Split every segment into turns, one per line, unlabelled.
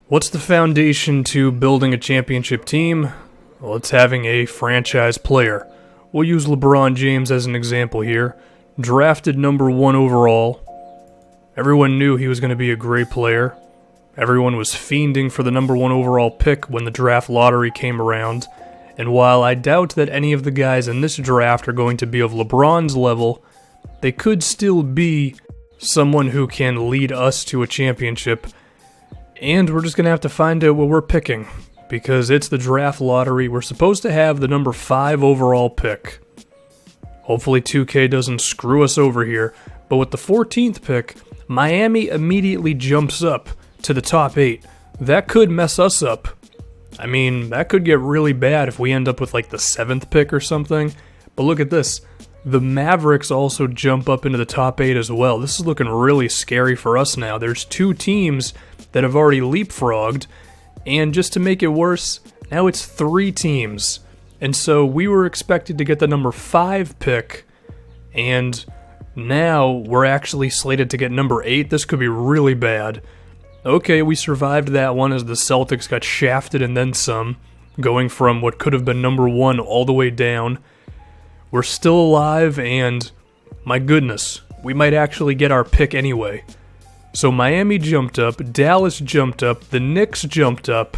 What's the foundation to building a championship team? Well, it's having a franchise player. We'll use LeBron James as an example here. Drafted number 1 overall. Everyone knew he was going to be a great player. Everyone was fiending for the number 1 overall pick when the draft lottery came around. And while I doubt that any of the guys in this draft are going to be of LeBron's level, they could still be someone who can lead us to a championship. And we're just going to have to find out what we're picking, because it's the draft lottery. We're supposed to have the number 5 overall pick. Hopefully 2K doesn't screw us over here. But with the 14th pick, Miami immediately jumps up to the top 8. That could mess us up. I mean, that could get really bad if we end up with like the 7th pick or something. But look at this. The Mavericks also jump up into the top 8 as well. This is looking really scary for us now. There's 2 teams that have already leapfrogged, and just to make it worse, now it's 3 teams. And so we were expected to get the number 5 pick, and now we're actually slated to get number 8. This could be really bad. Okay, we survived that one as the Celtics got shafted and then some, going from what could have been number 1 all the way down. We're still alive, and my goodness, we might actually get our pick anyway. So Miami jumped up, Dallas jumped up, the Knicks jumped up,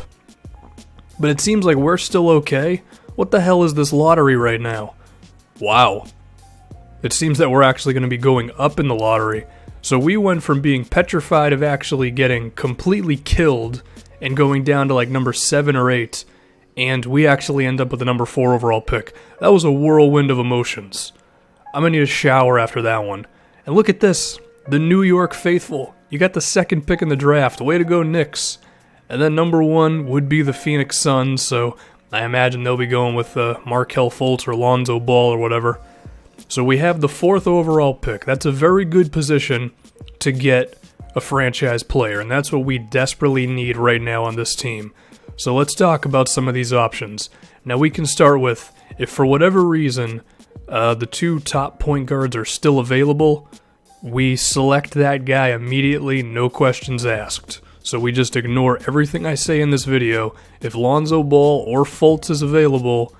but it seems like we're still okay. What the hell is this lottery right now? Wow. It seems that we're actually going to be going up in the lottery. So we went from being petrified of actually getting completely killed and going down to like number 7 or 8, and we actually end up with the number 4 overall pick. That was a whirlwind of emotions. I'm going to need a shower after that one. And look at this. The New York faithful. You got the 2nd pick in the draft. Way to go, Knicks. And then number 1 would be the Phoenix Suns, so I imagine they'll be going with Markelle Fultz or Lonzo Ball or whatever. So we have the 4th overall pick. That's a very good position to get a franchise player, and that's what we desperately need right now on this team. So let's talk about some of these options. Now we can start with, if for whatever reason the 2 top point guards are still available, we select that guy immediately, no questions asked. So we just ignore everything I say in this video. If Lonzo Ball or Fultz is available,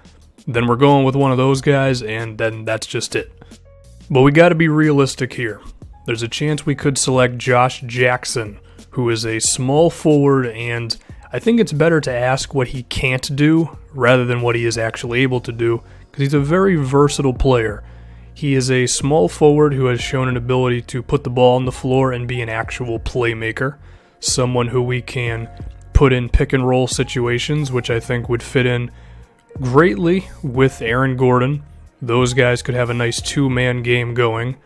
then we're going with one of those guys, and then that's just it. But we gotta be realistic here. There's a chance we could select Josh Jackson, who is a small forward, and I think it's better to ask what he can't do rather than what he is actually able to do, because he's a very versatile player. He is a small forward who has shown an ability to put the ball on the floor and be an actual playmaker. Someone who we can put in pick and roll situations, which I think would fit in greatly with Aaron Gordon. Those guys could have a nice 2-man game going.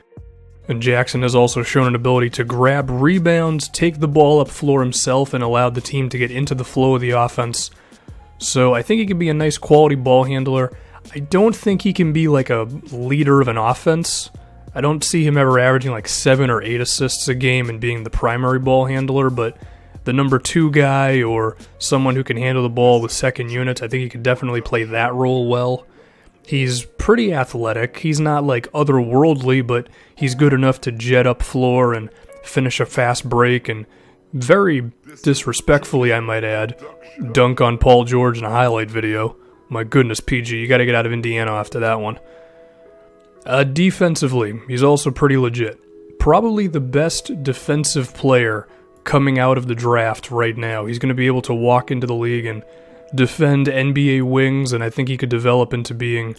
And Jackson has also shown an ability to grab rebounds, take the ball up floor himself, and allow the team to get into the flow of the offense. So I think he can be a nice quality ball handler. I don't think he can be like a leader of an offense. I don't see him ever averaging like 7 or 8 assists a game and being the primary ball handler, but the number 2 guy or someone who can handle the ball with second units, I think he could definitely play that role well. He's pretty athletic. He's not like otherworldly, but he's good enough to jet up floor and finish a fast break and very disrespectfully, I might add, dunk on Paul George in a highlight video. My goodness, PG, you got to get out of Indiana after that one. Defensively, he's also pretty legit. Probably the best defensive player coming out of the draft right now. He's going to be able to walk into the league and defend NBA wings, and I think he could develop into being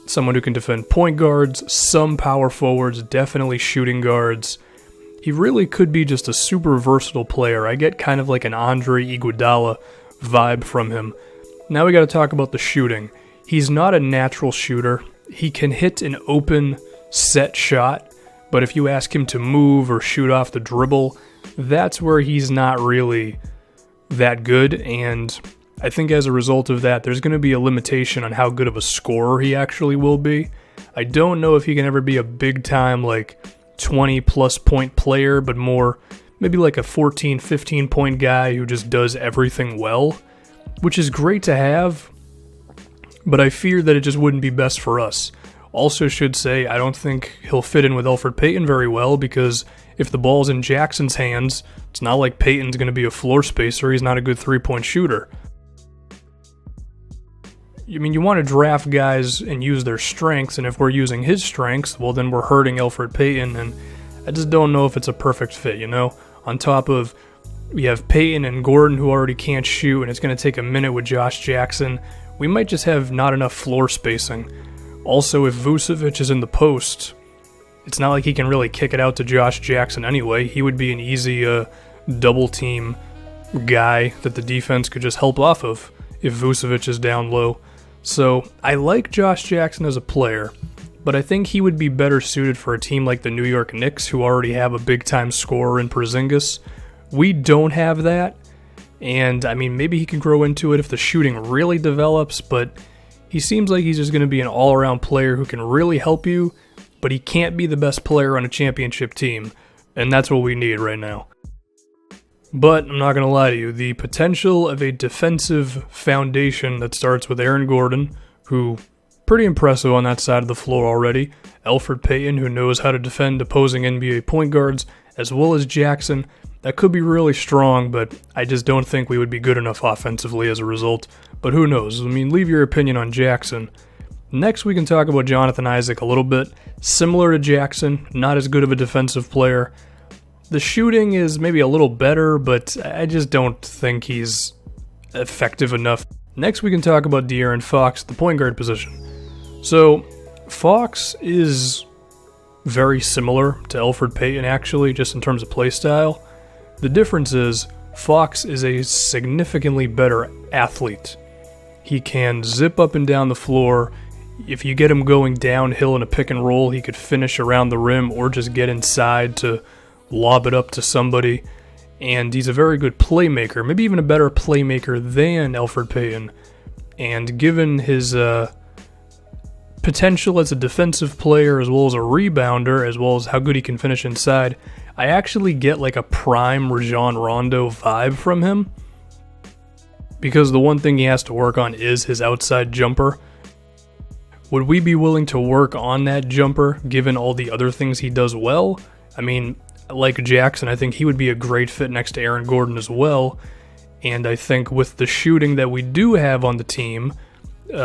someone who can defend point guards, some power forwards, definitely shooting guards. He really could be just a super versatile player. I get kind of like an Andre Iguodala vibe from him. Now we got to talk about the shooting. He's not a natural shooter. He can hit an open, set shot, but if you ask him to move or shoot off the dribble, that's where he's not really that good, and I think as a result of that, there's going to be a limitation on how good of a scorer he actually will be. I don't know if he can ever be a big-time, like, 20-plus point player, but more maybe like a 14, 15-point guy who just does everything well, which is great to have, but I fear that it just wouldn't be best for us. Also should say, I don't think he'll fit in with Elfrid Payton very well, because if the ball's in Jackson's hands, it's not like Peyton's going to be a floor spacer. He's not a good three-point shooter. I mean, you want to draft guys and use their strengths, and if we're using his strengths, well, then we're hurting Elfrid Payton, and I just don't know if it's a perfect fit, you know? On top of, we have Payton and Gordon who already can't shoot, and it's going to take a minute with Josh Jackson. We might just have not enough floor spacing. Also, if Vucevic is in the post, it's not like he can really kick it out to Josh Jackson anyway. He would be an easy double-team guy that the defense could just help off of if Vucevic is down low. So, I like Josh Jackson as a player, but I think he would be better suited for a team like the New York Knicks, who already have a big-time scorer in Porzingis. We don't have that, and I mean, maybe he can grow into it if the shooting really develops, but he seems like he's just going to be an all-around player who can really help you, but he can't be the best player on a championship team, and that's what we need right now. But I'm not going to lie to you, the potential of a defensive foundation that starts with Aaron Gordon, who pretty impressive on that side of the floor already, Elfrid Payton, who knows how to defend opposing NBA point guards, as well as Jackson, that could be really strong, but I just don't think we would be good enough offensively as a result. But who knows? I mean, leave your opinion on Jackson. Next, we can talk about Jonathan Isaac a little bit. Similar to Jackson, not as good of a defensive player. The shooting is maybe a little better, but I just don't think he's effective enough. Next, we can talk about De'Aaron Fox, the point guard position. So, Fox is very similar to Elfrid Payton, actually, just in terms of play style. The difference is, Fox is a significantly better athlete. He can zip up and down the floor. If you get him going downhill in a pick and roll, he could finish around the rim or just get inside to lob it up to somebody. And he's a very good playmaker, maybe even a better playmaker than Elfrid Payton. And given his potential as a defensive player, as well as a rebounder, as well as how good he can finish inside, I actually get like a prime Rajon Rondo vibe from him. Because the one thing he has to work on is his outside jumper. Would we be willing to work on that jumper, given all the other things he does well? I mean, like Jackson, I think he would be a great fit next to Aaron Gordon as well. And I think with the shooting that we do have on the team,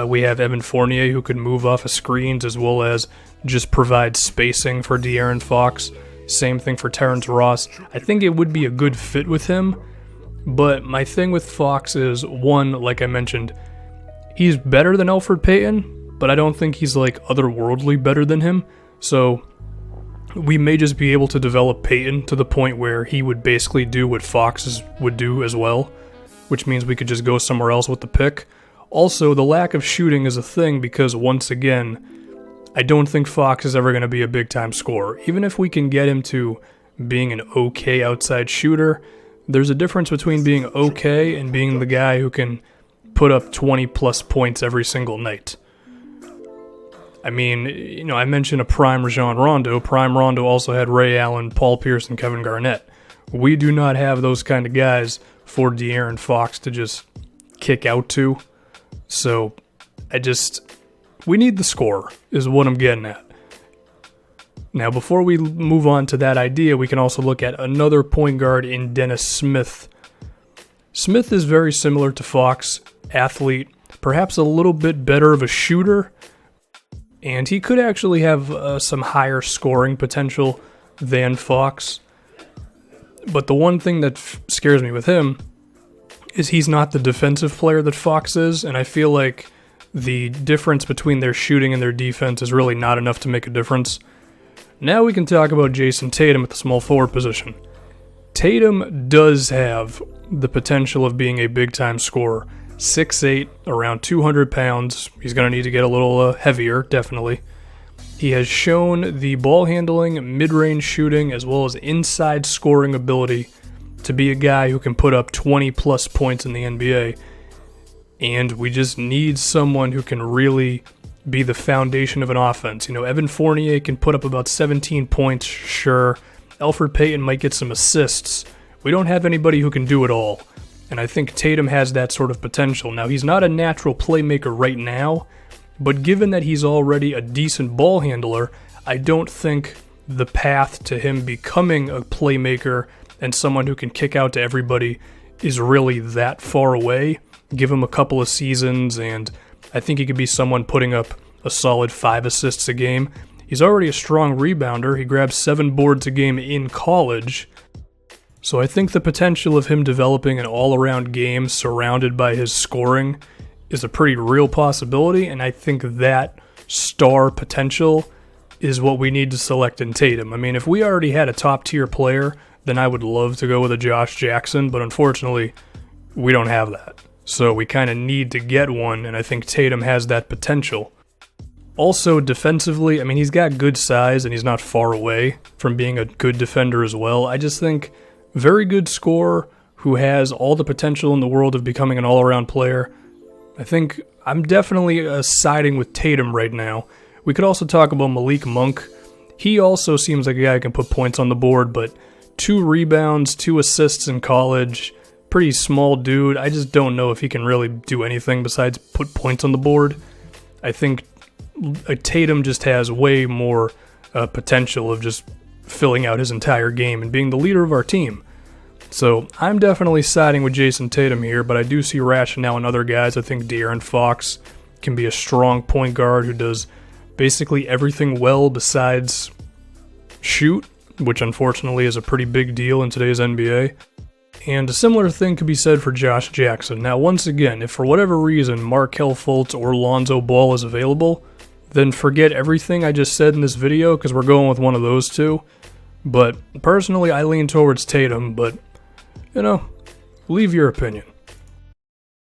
we have Evan Fournier who could move off of screens as well as just provide spacing for De'Aaron Fox. Same thing for Terrence Ross. I think it would be a good fit with him. But my thing with Fox is, one, like I mentioned, he's better than Elfrid Payton, but I don't think he's like otherworldly better than him. So we may just be able to develop Payton to the point where he would basically do what Fox would do as well, which means we could just go somewhere else with the pick. Also, the lack of shooting is a thing because, once again, I don't think Fox is ever going to be a big-time scorer. Even if we can get him to being an okay outside shooter, there's a difference between being okay and being the guy who can put up 20-plus points every single night. I mean, you know, I mentioned a prime Rajon Rondo. Prime Rondo also had Ray Allen, Paul Pierce, and Kevin Garnett. We do not have those kind of guys for De'Aaron Fox to just kick out to. So, we need the scorer, is what I'm getting at. Now, before we move on to that idea, we can also look at another point guard in Dennis Smith. Smith is very similar to Fox, athlete, perhaps a little bit better of a shooter, and he could actually have some higher scoring potential than Fox. But the one thing that scares me with him is he's not the defensive player that Fox is, and I feel like the difference between their shooting and their defense is really not enough to make a difference. Now we can talk about Jayson Tatum at the small forward position. Tatum does have the potential of being a big-time scorer. 6'8", around 200 pounds. He's going to need to get a little heavier, definitely. He has shown the ball handling, mid-range shooting, as well as inside scoring ability to be a guy who can put up 20-plus points in the NBA. And we just need someone who can really be the foundation of an offense. You know, Evan Fournier can put up about 17 points, sure. Elfrid Payton might get some assists. We don't have anybody who can do it all. And I think Tatum has that sort of potential. Now, he's not a natural playmaker right now, but given that he's already a decent ball handler, I don't think the path to him becoming a playmaker and someone who can kick out to everybody is really that far away. Give him a couple of seasons, and I think he could be someone putting up a solid 5 assists a game. He's already a strong rebounder. He grabs 7 boards a game in college. So I think the potential of him developing an all-around game surrounded by his scoring is a pretty real possibility, and I think that star potential is what we need to select in Tatum. I mean, if we already had a top-tier player, then I would love to go with a Josh Jackson, but unfortunately, we don't have that. So we kind of need to get one, and I think Tatum has that potential. Also, defensively, I mean, he's got good size, and he's not far away from being a good defender as well. I just think very good scorer who has all the potential in the world of becoming an all-around player. I think I'm definitely siding with Tatum right now. We could also talk about Malik Monk. He also seems like a guy who can put points on the board, but 2 rebounds, 2 assists in college, pretty small dude. I just don't know if he can really do anything besides put points on the board. I think Tatum just has way more potential of just filling out his entire game and being the leader of our team. So I'm definitely siding with Jayson Tatum here, but I do see rationale in other guys. I think De'Aaron Fox can be a strong point guard who does basically everything well besides shoot, which unfortunately is a pretty big deal in today's NBA. And a similar thing could be said for Josh Jackson. Now, once again, if for whatever reason Markelle Fultz or Lonzo Ball is available, then forget everything I just said in this video because we're going with one of those two. But personally, I lean towards Tatum, but, leave your opinion.